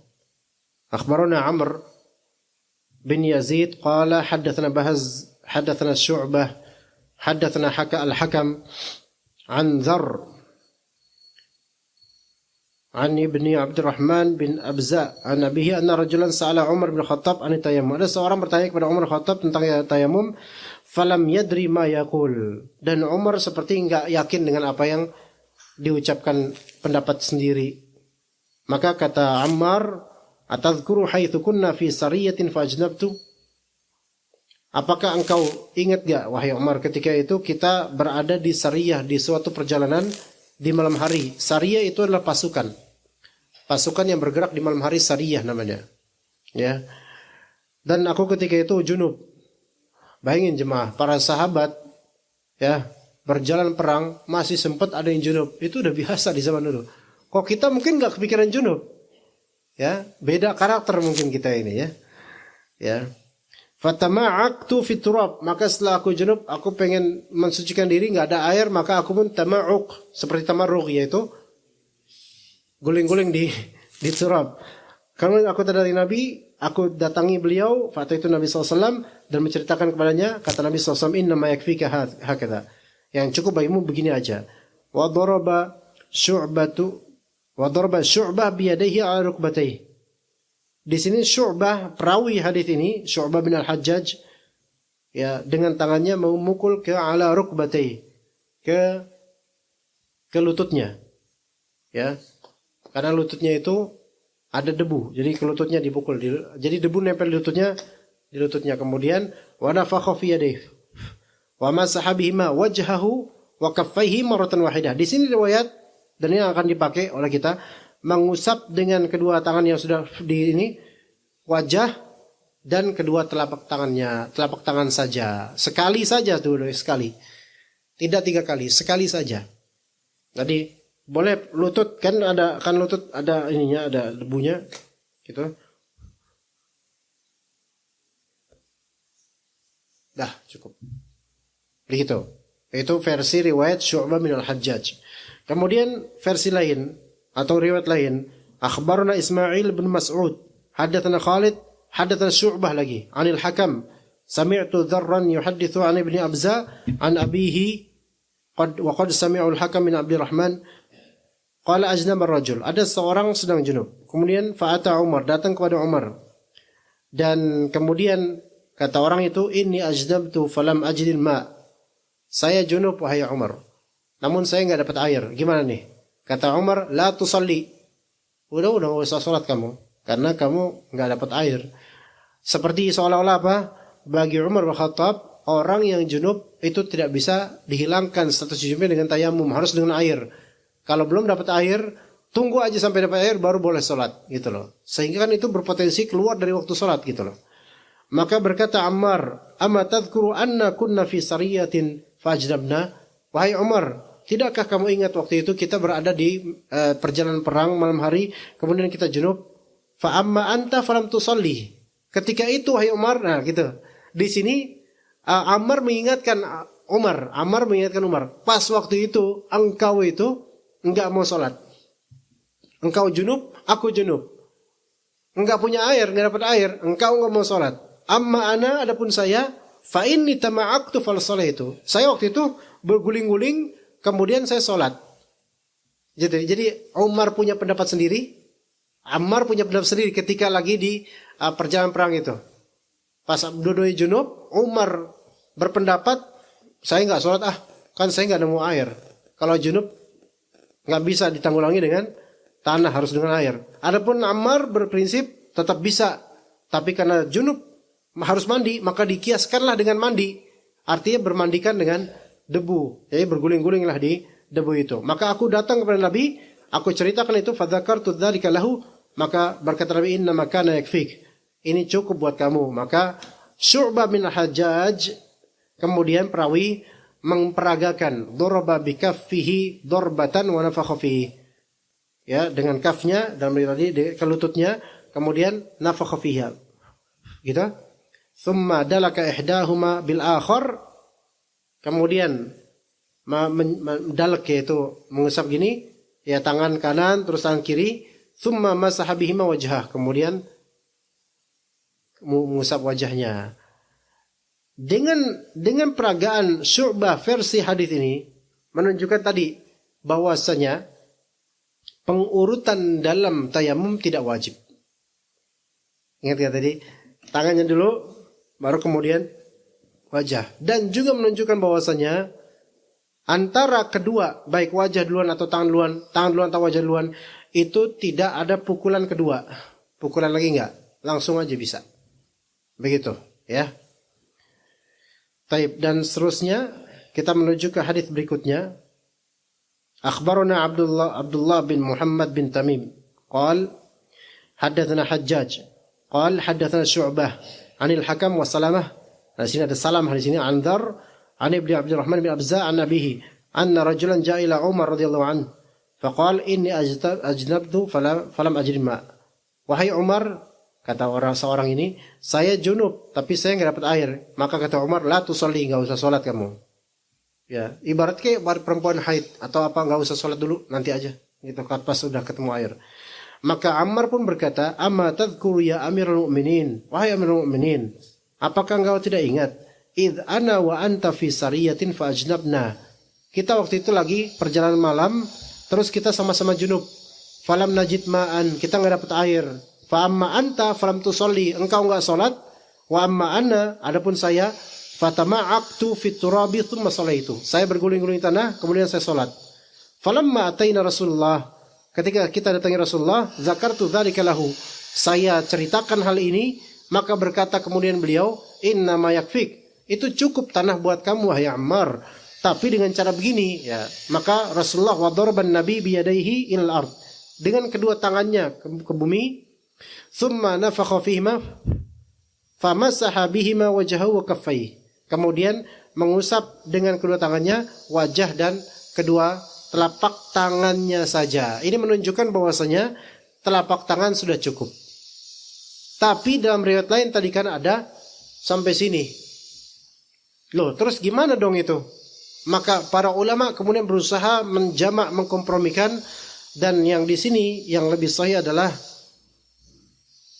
akhbarana Amr bin Yazid qala haddatsana Bahz haddatsana Syu'bah haddatsana Al-Hakam an Dzar an Ibni Abdurrahman bin Abza an abihi anna rajulan sa'ala Umar bin Khattab an tayammum. Ada seorang bertanya kepada Umar bin Khattab tentang tayamum, falam yadri ma yaqul. Dan Umar seperti enggak yakin dengan apa yang diucapkan pendapat sendiri. Maka kata Ammar, Atadhkuru haitsu kunna fi sariyatin fajnabtu? Apakah engkau ingat gak, wahai Umar, ketika itu kita berada di sariyah, di suatu perjalanan di malam hari. Sariyah itu adalah pasukan. Pasukan yang bergerak di malam hari, sariyah namanya. Ya. Dan aku ketika itu junub. Bayangin jemaah, para sahabat ya, berjalan perang masih sempat ada yang junub. Itu udah biasa di zaman dulu. Kok kita mungkin gak kepikiran junub? Ya, beda karakter mungkin kita ini ya. Ya. Fatama'aktu fit turab, maka setelah aku junub, aku pengen mensucikan diri, nggak ada air, maka aku pun tama'uk, seperti tamarruk, yaitu guling-guling di turab. Karena aku terdari Nabi, aku datangi beliau, fataitu Nabi SAW, dan menceritakan kepadanya, kata Nabi SAW, inna ma yakfika hakadha, yang cukup bagimu begini aja. Wa daraba syu'bah biyadaihi ala rukbatayhi. Di sini Syu'bah, perawi hadis ini, Syu'bah bin Al-Hajjaj, ya, dengan tangannya memukul ke ala rukbatayhi, ke lututnya. Ya. Karena lututnya itu ada debu, jadi ke lututnya dipukul. Jadi debu nempel di lututnya. Kemudian wa nafakha fi yadayhi wa masaha bihima wajhahu wa kaffaihi marratan wahidah. Di sini riwayat, dan ini akan dipakai oleh kita, mengusap dengan kedua tangan yang sudah di ini wajah dan kedua telapak tangan saja. Sekali saja dulu, sekali. Tidak 3 kali, sekali saja. Jadi boleh lutut, kan lutut ada ininya, ada debunya gitu. Dah, cukup. Begitu. Itu versi riwayat Syu'bah bin Al-Hajjaj. Kemudian versi lain atau riwayat lain, akhbarana Ismail bin Mas'ud, haddatsana Khalid, haddatsana Syu'bah lagi, anil Hakam, sami'tu Dzarran yuhadditsu an Ibni Abza an abihi qad sami'u al-Hakam min Abdurrahman qala ajnaba ar-rajul. Ada seorang sedang junub. Kemudian fa'ata Umar, datang kepada Umar. Dan kemudian kata orang itu, inni ajdabtu falam ajidil ma. Saya junub wahai Umar, namun saya enggak dapat air. Gimana nih? Kata Umar, la tusalli. Udah enggak usah salat kamu, karena kamu enggak dapat air. Seperti seolah-olah apa? Bagi Umar bin Khattab, orang yang junub itu tidak bisa dihilangkan status junubnya dengan tayamum, harus dengan air. Kalau belum dapat air, tunggu aja sampai dapat air baru boleh salat, gitu loh. Sehingga kan itu berpotensi keluar dari waktu salat, gitu loh. Maka berkata Ammar, amma tadhkuru anna kunna fi sariyatin fajdabna? Wahai Umar, tidakkah kamu ingat waktu itu kita berada di perjalanan perang malam hari, kemudian kita junub? Fa amma anta falam tusalli. Ketika itu wahai Umar, nah gitu. Di sini Ammar mengingatkan Umar, pas waktu itu engkau itu enggak mau salat. Engkau junub, aku junub. Enggak punya air, enggak dapat air, engkau enggak mau salat. Amma ana, adapun saya, fa inni tama'aktu fal salaitu. Saya waktu itu berguling-guling, kemudian saya sholat. Jadi Umar punya pendapat sendiri, Ammar punya pendapat sendiri ketika lagi di perjalanan perang itu. Pas dua-duanya junub, Umar berpendapat, saya nggak sholat kan saya nggak nemu air. Kalau junub nggak bisa ditanggulangi dengan tanah, harus dengan air. Adapun Ammar berprinsip tetap bisa, tapi karena junub harus mandi, maka dikiaskanlah dengan mandi. Artinya bermandikan dengan debu, jadi berguling-gulinglah di debu itu. Maka aku datang kepada Nabi, aku ceritakan itu, fadzakartu dzalika lahu, maka berkata Nabi, inna ma kana yakfik, ini cukup buat kamu. Maka Syu'bah bin Al-Hajjaj, kemudian perawi, memperagakan daraba bi kaffihi darbatan wa nafakha fihi, ya, dengan kafnya dalam tadi ke lututnya, kemudian nafakha fiha, gitu. Thumma dalaka ihdahuma bil akhar, kemudian mendalak, yaitu mengusap gini, ya, tangan kanan terus tangan kiri, thumma masaha bihima wajhah, kemudian mengusap wajahnya. Dengan peragaan Syu'bah versi hadis ini menunjukkan tadi bahwasanya pengurutan dalam tayamum tidak wajib. Ingat ya tadi, tangannya dulu baru kemudian wajah. Dan juga menunjukkan bahwasanya antara kedua, baik wajah duluan atau tangan duluan atau wajah duluan, itu tidak ada pukulan kedua. pukulan lagi enggak, langsung aja bisa. Begitu, ya. Taib, dan seterusnya kita menuju ke hadis berikutnya. Akhbarana Abdullah bin Muhammad bin Tamim qal haddatsana Hajjaj qal haddatsana Syu'bah 'anil Hakam wa Salamah. Di sini ada Salam di sini Anzar an Ibnu Abdurrahman bin Abza an abihi anna rajulan ja'a ila Umar radhiyallahu anhu faqala inni ajnabtu falam ajid ma. Wahai Umar, kata seorang ini, saya junub tapi saya enggak dapat air. Maka kata Umar, la tusalli, enggak usah salat kamu. Ya, ibarat kayak perempuan haid atau apa, enggak usah salat dulu, nanti aja. Gitu pas sudah ketemu air. Maka Ammar pun berkata, amma tadhkuru ya Amirul Mukminin, wahai Amirul Mukminin, apakah engkau tidak ingat? Idh ana wa anta fi sariyatin fa ajnabna. Kita waktu itu lagi perjalanan malam, terus kita sama-sama junub. Falam najid ma'an, kita enggak dapat air. Fa amma anta falam tusalli, engkau enggak salat. Wa amma ana, adapun saya, fatama'aqtu fit turabi tsumma sallaitu. Saya berguling-guling tanah, kemudian saya salat. Falamma ataina Rasulullah, ketika kita datangi Rasulullah, zakartu dzalika lahu. Saya ceritakan hal ini, maka berkata kemudian beliau, inna ma yakfik, itu cukup tanah buat kamu wahai Ammar, tapi dengan cara begini, ya. Maka Rasulullah wa daraban nabi biyadaihi ilal ard, dengan kedua tangannya ke bumi, thumma nafakha fihima famasaha bihima wajhahu wa kaffayhi, kemudian mengusap dengan kedua tangannya wajah dan kedua telapak tangannya saja. Ini menunjukkan bahwasanya telapak tangan sudah cukup. Tapi dalam riwayat lain tadi kan ada sampai sini. Loh, terus gimana dong itu? Maka para ulama kemudian berusaha menjamak, mengkompromikan, dan yang di sini yang lebih sahih adalah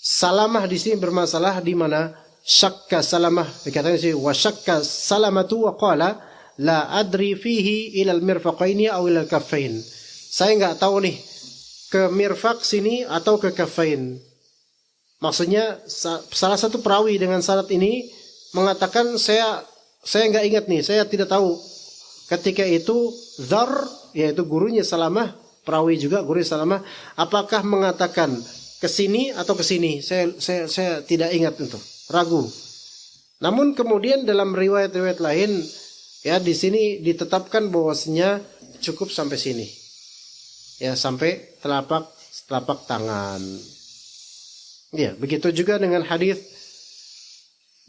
Salamah di sini bermasalah di mana syakka Salamah, dikatakan sih wa syakka Salamatu wa qala la adri fihi ila al-mirfaqaini aw ila al-kaffain. Saya enggak tahu nih ke mirfaq sini atau ke kaffain. Maksudnya salah satu perawi dengan syarat ini mengatakan saya enggak ingat nih, saya tidak tahu. Ketika itu Dzar, yaitu gurunya Salamah, perawi juga guru Salamah, apakah mengatakan ke sini atau ke sini? Saya tidak ingat itu, ragu. Namun kemudian dalam riwayat-riwayat lain, ya di sini ditetapkan bahwasanya cukup sampai sini, ya sampai telapak tangan. Ya, begitu juga dengan hadis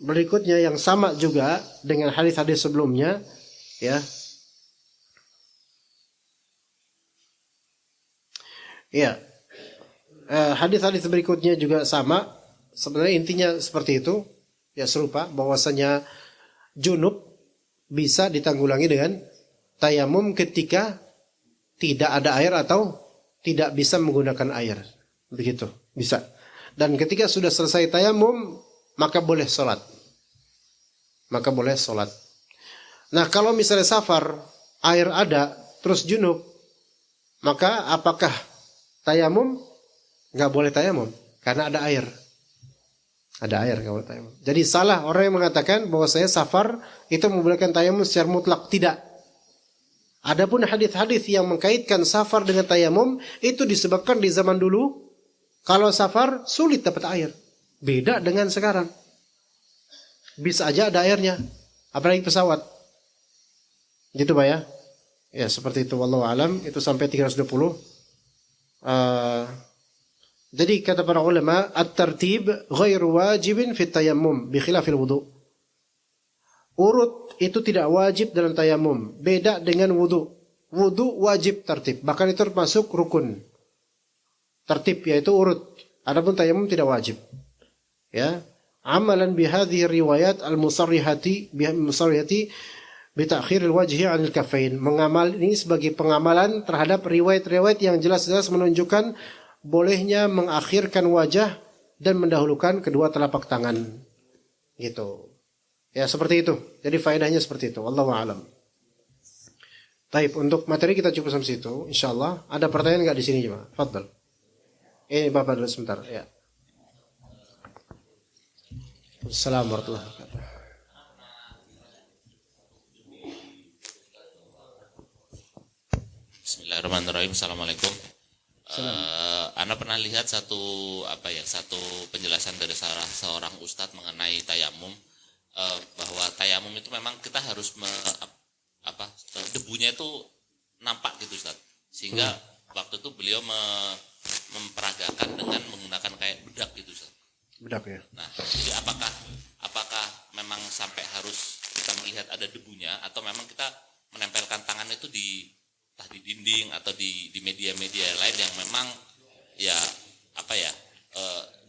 berikutnya yang sama juga dengan hadis-hadis sebelumnya, ya. Ya. Hadis-hadis berikutnya juga sama. Sebenarnya intinya seperti itu, ya serupa, bahwasanya junub bisa ditanggulangi dengan tayamum ketika tidak ada air atau tidak bisa menggunakan air. Begitu, bisa. Dan ketika sudah selesai tayamum, maka boleh sholat. Nah, kalau misalnya safar, air ada, terus junub, maka apakah tayamum? Nggak boleh tayamum, karena ada air. Ada air, nggak boleh tayamum. Jadi salah orang yang mengatakan bahwa saya safar itu membolehkan tayamum secara mutlak. Tidak. Adapun hadis-hadis yang mengkaitkan safar dengan tayamum, itu disebabkan di zaman dulu, kalau safar sulit dapat air. Beda dengan sekarang. Bisa aja ada airnya, apalagi pesawat. Gitu Pak ya? Ya seperti itu, wallahu alam. Itu sampai 320. Jadi kata para ulama, at-tartib ghairu wajibin fit tayammum bi khilafil wudu. Urut itu tidak wajib dalam tayamum, beda dengan wudu. Wudu wajib tartib, bahkan itu termasuk rukun. Tartib yaitu urut. Adapun tayamum tidak wajib. Ya. Amalan bi hadhihi riwayat al-musarrihati bi ta'khir al-wajhi 'an al-kaffain. Mengamal ini sebagai pengamalan terhadap riwayat-riwayat yang jelas-jelas menunjukkan bolehnya mengakhirkan wajah dan mendahulukan kedua telapak tangan. Gitu. Ya seperti itu. Jadi faedahnya seperti itu. Wallahu a'lam. Baik, untuk materi kita cukup sampai situ. Insyaallah. Ada pertanyaan enggak di sini jemaah? Fadhal. Ini Bapak dulu sebentar, ya. Assalamualaikum warahmatullahi wabarakatuh. Bismillahirrahmanirrahim. Assalamualaikum. Ana pernah lihat satu penjelasan dari seorang ustadz mengenai tayamum, bahwa tayamum itu memang kita harus debunya itu nampak gitu Ustaz, sehingga waktu itu beliau memperagakan dengan menggunakan kayak bedak gitu Ustaz. Bedak ya. Nah, jadi apakah memang sampai harus kita melihat ada debunya, atau memang kita menempelkan tangan itu entah di dinding atau di media-media lain yang memang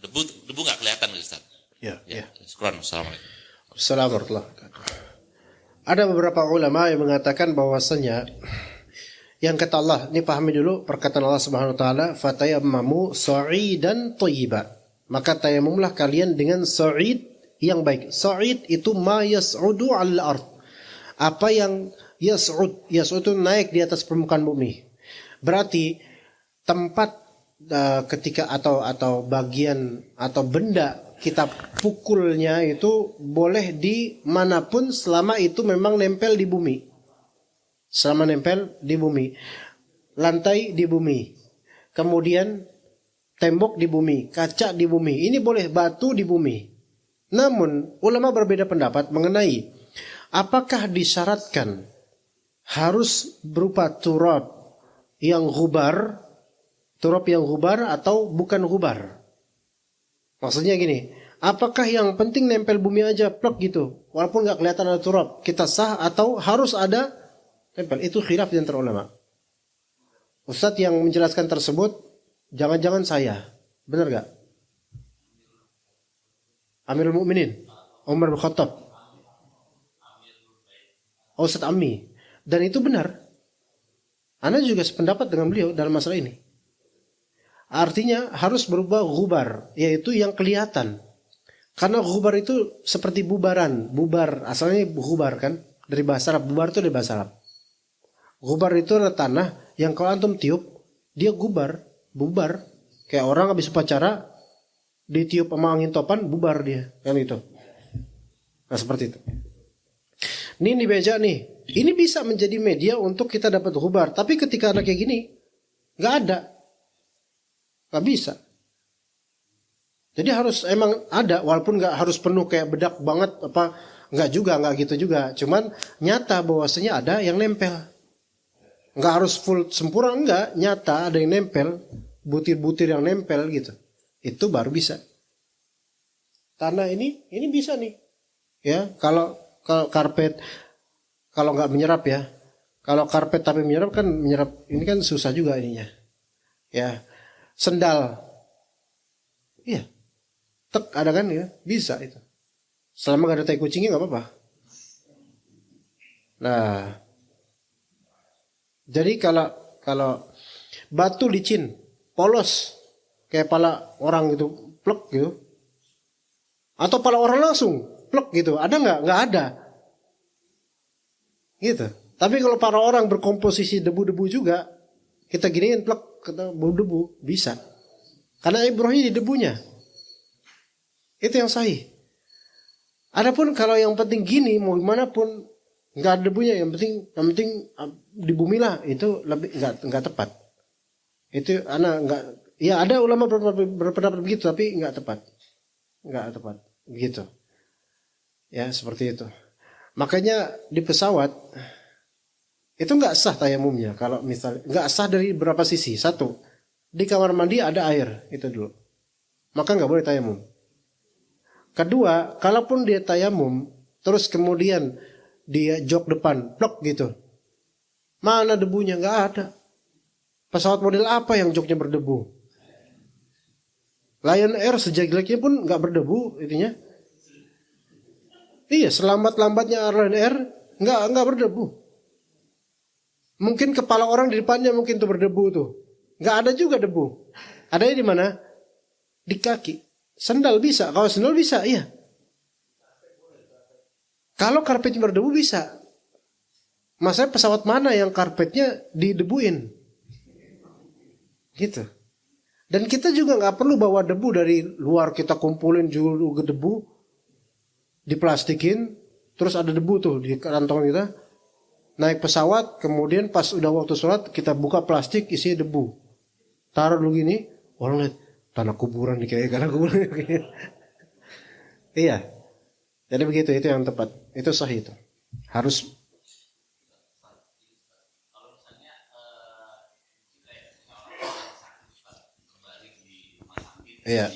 debu nggak kelihatan Ustaz. Ya. Assalamualaikum. Assalamualaikum warahmatullahi wabarakatuh. Ada beberapa ulama yang mengatakan bahwasanya yang kata Allah, ini pahami dulu perkataan Allah Subhanahu wa taala, fatayammamu sa'idan thayyiba. Maka tayamumlah kalian dengan sa'id yang baik. Sa'id itu ma yas'udu 'alal ard. Apa yang yas'ud itu naik di atas permukaan bumi. Berarti tempat ketika atau bagian atau benda kita pukulnya itu boleh di manapun selama itu memang nempel di bumi. Selama nempel di bumi. Lantai di bumi. Kemudian tembok di bumi, kaca di bumi. Ini boleh, batu di bumi. Namun ulama berbeda pendapat mengenai apakah disyaratkan harus berupa turab yang ghubar atau bukan ghubar. Maksudnya gini, apakah yang penting nempel bumi aja plek gitu, walaupun nggak kelihatan ada turab, kita sah, atau harus ada nempel? Itu khilaf di antara ulama. Ustadz yang menjelaskan tersebut, jangan-jangan saya, benar nggak? Amirul Mukminin, Umar bin Khattab, Ustadz Ammi, dan itu benar. Ana juga sependapat dengan beliau dalam masalah ini. Artinya harus berubah ghubar, yaitu yang kelihatan. Karena ghubar itu seperti bubaran. Bubar, asalnya ghubar kan. Dari bahasa Arab, bubar itu dari bahasa Arab. Ghubar itu adalah tanah yang kalau antum tiup, dia bubar. Kayak orang habis upacara, ditiup sama angin topan, bubar dia. Kan itu. Nah seperti itu. Ini di meja nih. Ini bisa menjadi media untuk kita dapat ghubar. Tapi ketika ada kayak gini, nggak ada. Nggak bisa. Jadi harus emang ada, walaupun nggak harus penuh kayak bedak banget, nggak gitu juga. Cuman nyata bahwasanya ada yang nempel. Nggak harus full sempurna, nggak. Nyata ada yang nempel, butir-butir yang nempel gitu. Itu baru bisa. Tanah ini bisa nih. Ya, kalau karpet, kalau nggak menyerap ya. Kalau karpet tapi menyerap ini kan susah juga ininya. Ya. Sendal, iya, tek ada kan ya, bisa itu. Selama gak ada tai kucingnya nggak apa-apa. Nah, jadi kalau batu licin, polos, kayak pala orang gitu, plek gitu, atau pala orang langsung, plek gitu, ada nggak? Nggak ada, gitu. Tapi kalau para orang berkomposisi debu-debu juga, kita giniin plek, kata bau debu, bisa. Karena ibrohnya di debunya. Itu yang sahih. Adapun kalau yang penting gini, mau gimana pun nggak ada debunya, yang penting di bumi lah, itu lebih nggak tepat. Itu anak nggak, ya ada ulama berpendapat begitu, tapi nggak tepat, begitu. Ya seperti itu. Makanya di pesawat itu nggak sah tayamumnya. Kalau misalnya nggak sah dari berapa sisi. Satu, di kamar mandi ada air, itu dulu, maka nggak boleh tayamum. Kedua, kalaupun dia tayamum terus kemudian dia jok depan plok gitu, mana debunya? Nggak ada. Pesawat model apa yang joknya berdebu? Lion Air sejelek-jeleknya pun nggak berdebu intinya. Iya, selamat-lambatnya Lion Air nggak berdebu. Mungkin kepala orang di depannya mungkin tuh berdebu tuh. Nggak ada juga debu. Adanya di mana? Di kaki. Sendal bisa. Kalau sendal bisa, iya. Kalau karpetnya berdebu bisa. Masalahnya pesawat mana yang karpetnya didebuin? Gitu. Dan kita juga nggak perlu bawa debu dari luar, kita kumpulin juga debu, diplastikin, terus ada debu tuh di kantong kita. Naik pesawat, kemudian pas udah waktu sholat kita buka plastik isinya debu. taruh dulu gini, orang lihat tanah kuburan nih kayak karena kuburan. Iya. Jadi begitu, itu yang tepat. Itu sahih itu. Harus. Iya.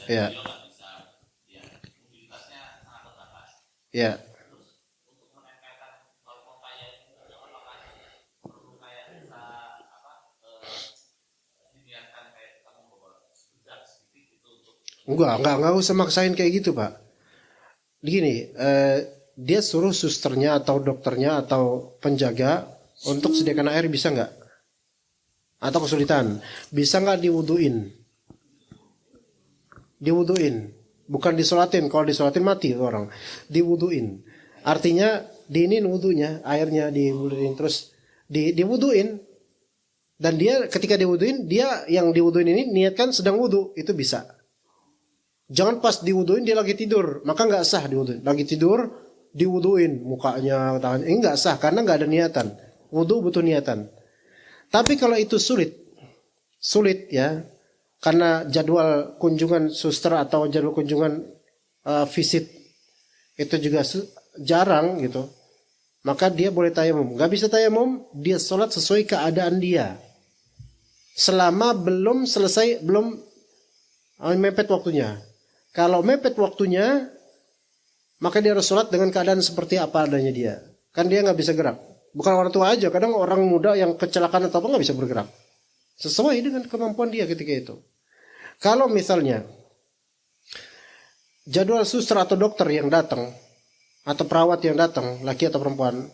Iya. Iya. Enggak usah maksain kayak gitu, Pak. Gini, dia suruh susternya atau dokternya atau penjaga untuk sediakan air, bisa nggak? Atau kesulitan, bisa nggak diwuduin? Diwuduin, bukan disolatin. Kalau disolatin mati orang. Diwuduin, artinya diinin wudunya, airnya diwuduin, terus diwuduin. Dan dia ketika diwuduin, dia yang diwuduin ini niatkan sedang wudu, itu bisa. Jangan pas diwuduin dia lagi tidur, maka nggak sah diwuduin. Lagi tidur diwuduin mukanya, tangannya, ini nggak sah karena nggak ada niatan. Wudu butuh niatan. Tapi kalau itu sulit ya, karena jadwal kunjungan suster atau jadwal kunjungan visit itu juga jarang gitu, maka dia boleh tayamum. Nggak bisa tayamum, dia sholat sesuai keadaan dia. Selama belum mepet waktunya. Kalau mepet waktunya, maka dia harus sholat dengan keadaan seperti apa adanya dia. Kan dia nggak bisa gerak. Bukan orang tua aja, kadang orang muda yang kecelakaan atau apa nggak bisa bergerak. Sesuai dengan kemampuan dia ketika itu. Kalau misalnya jadwal suster atau dokter yang datang, atau perawat yang datang, laki atau perempuan,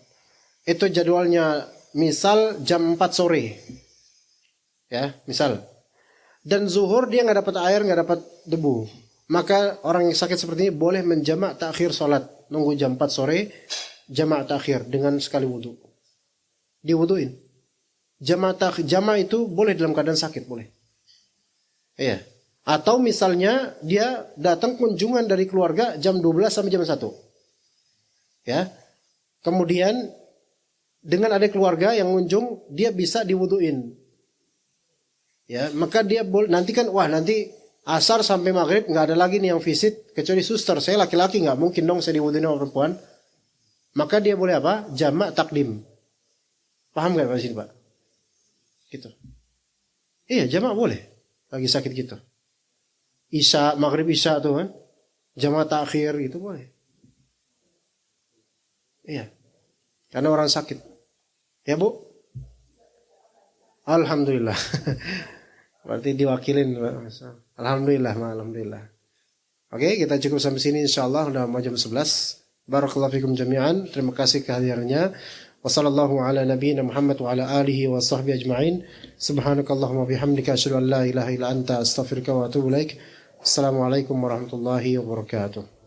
itu jadwalnya misal jam 4 sore. Ya, misal. Dan zuhur dia nggak dapat air, nggak dapat debu. Maka orang yang sakit seperti ini boleh menjamak takhir sholat. Nunggu jam 4 sore, jamak takhir dengan sekali wudu. Diwuduin. Jamak itu boleh dalam keadaan sakit, boleh. Iya. Atau misalnya dia datang kunjungan dari keluarga jam 12 sampai jam 1. Ya. Kemudian dengan ada keluarga yang kunjung, dia bisa diwuduin. Ya, maka dia boleh, nanti kan nanti asar sampai maghrib nggak ada lagi nih yang visit kecuali suster. Saya laki-laki nggak mungkin dong saya diwuduin sama perempuan. Maka dia boleh apa? Jamak takdim. Paham nggak Pak sini Pak? Gitu. Iya, jamak boleh. Lagi sakit gitu. Isya, maghrib isya tuh kan. Jamak takhir gitu boleh. Iya. Karena orang sakit. Ya Bu? Alhamdulillah. Berarti diwakilin. Alhamdulillah. Oke, kita cukup sampai sini insyaallah. Udah mau jam 11. Barakallahu fikum jami'an. Terima kasih kehadirannya. Wassallallahu ala nabiyyina Muhammad wa ala alihi wa sahbihi ajma'in. Subhanakallahumma bihamdika asyhadu an la ilaha illa anta astaghfiruka wa atubu ilaik. Assalamualaikum warahmatullahi wabarakatuh.